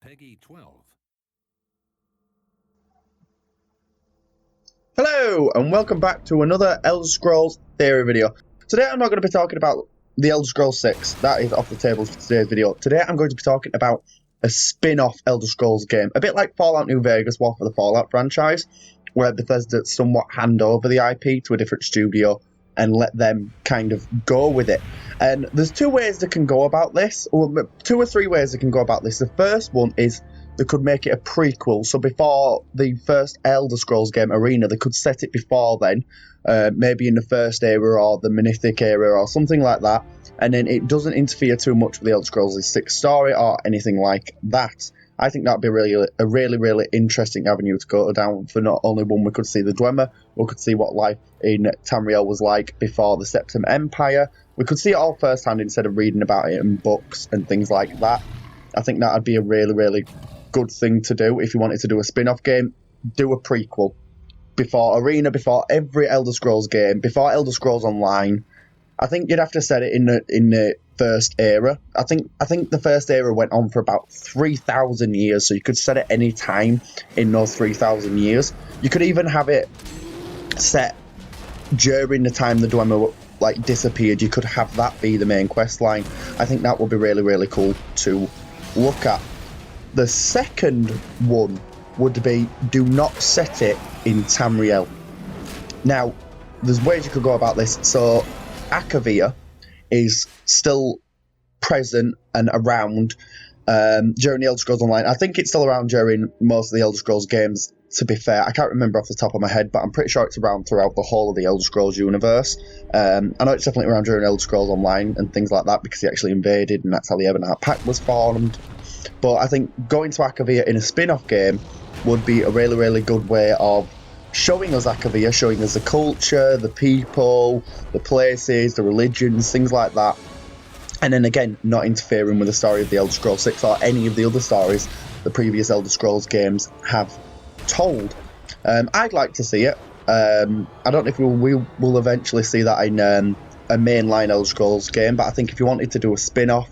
Peggy 12. Hello, and welcome back to another Elder Scrolls Theory video. Today I'm not going to be talking about the Elder Scrolls 6, that is off the table for today's video. Today I'm going to be talking about a spin-off Elder Scrolls game, a bit like Fallout New Vegas was for the Fallout franchise, where Bethesda somewhat hand over the IP to a different studio and let them kind of go with it. And there's two ways they can go about this, or two or three ways they can go about this. The first one is they could make it a prequel, so before the first Elder Scrolls game, Arena, they could set it before then, maybe in the first era or the Mythic era or something like that, and then it doesn't interfere too much with the Elder Scrolls 6 story or anything like that. I think that'd be a really interesting avenue to go down. For not only one, we could see the Dwemer, we could see what life in Tamriel was like before the Septim Empire. We could see it all firsthand instead of reading about it in books and things like that. I think that'd be a really good thing to do if you wanted to do a spin-off game. Do a prequel before Arena, before every Elder Scrolls game, before Elder Scrolls Online. I think you'd have to set it in the first era. I think the first era went on for about 3,000 years, so you could set it any time in those 3,000 years. You could even have it set during the time the Dwemer disappeared. You could have that be the main quest line. I think that would be really cool to look at. The second one would be, do not set it in Tamriel. Now, there's ways you could go about this. So Akavir is still present and around during the Elder Scrolls Online. I think it's still around during most of the Elder Scrolls games, to be fair. I can't remember off the top of my head, but I'm pretty sure it's around throughout the whole of the Elder Scrolls universe. I know it's definitely around during Elder Scrolls Online and things like that, because he actually invaded, and that's how the Ebonheart Pact was formed. But I think going to Akavir in a spin-off game would be a really good way of showing us Akavir, showing us the culture, the people, the places, the religions, things like that. And then again, not interfering with the story of the Elder Scrolls 6 or any of the other stories the previous Elder Scrolls games have told. I'd like to see it. I don't know if we will eventually see that in a mainline Elder Scrolls game, but I think if you wanted to do a spin-off,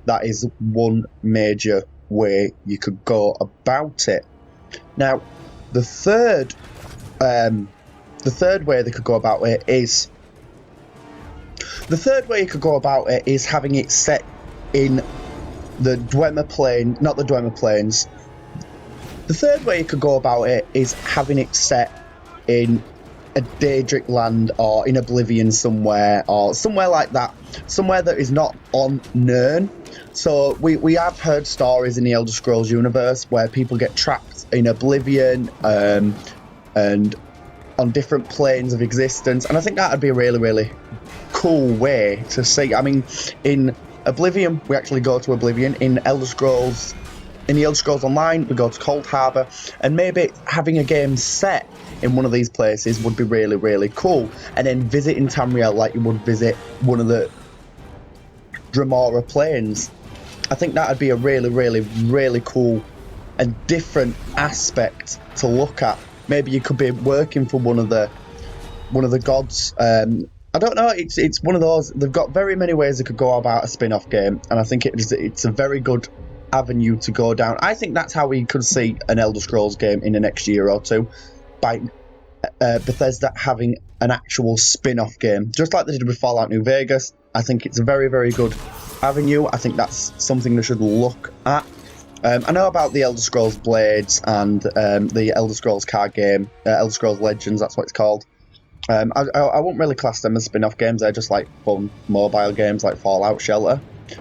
that is one major way you could go about it. Now, the third way they could go about it is having it set in the Dwemer plane, not the Dwemer plains. The third way you could go about it is having it set in a Daedric land or in Oblivion somewhere, or somewhere like that, somewhere that is not on Nirn. So we have heard stories in the Elder Scrolls universe where people get trapped in Oblivion and on different planes of existence, and I think that would be a really cool way to see. I mean, in Oblivion, we actually go to Oblivion. In the Elder Scrolls Online, we go to Cold Harbor, and maybe having a game set in one of these places would be really cool. And then visiting Tamriel like you would visit one of the Dremora plains. I think that would be a really cool and different aspect to look at. Maybe you could be working for one of the gods. I don't know. It's one of those. They've got very many ways they could go about a spin-off game, and I think it's a very good avenue to go down. I think that's how we could see an Elder Scrolls game in the next year or two, by Bethesda having an actual spin-off game, just like they did with Fallout New Vegas. I think it's a very good avenue. I think that's something they should look at. I know about the Elder Scrolls Blades and the Elder Scrolls card game, Elder Scrolls Legends, that's what it's called. I won't really class them as spin-off games. They're just like fun mobile games like Fallout Shelter.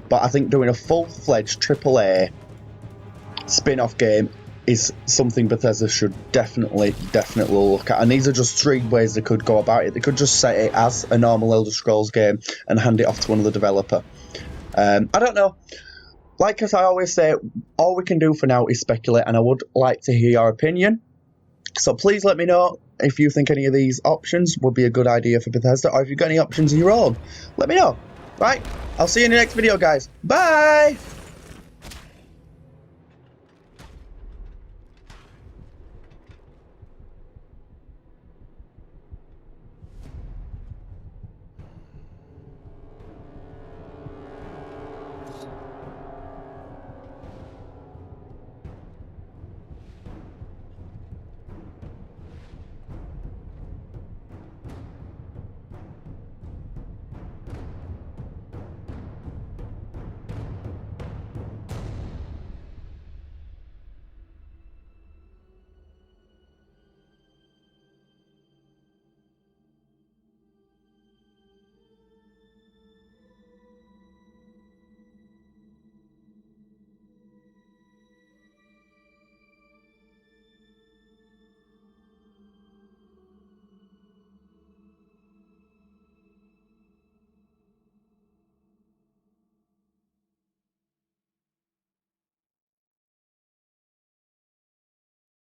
But I think doing a full-fledged AAA spin-off game is something Bethesda should definitely look at. And these are just three ways they could go about it. They could just set it as a normal Elder Scrolls game and hand it off to another developer. I don't know. Like as I always say, all we can do for now is speculate, and I would like to hear your opinion. So please let me know if you think any of these options would be a good idea for Bethesda, or if you've got any options of your own. Let me know. Right? I'll see you in the next video, guys. Bye!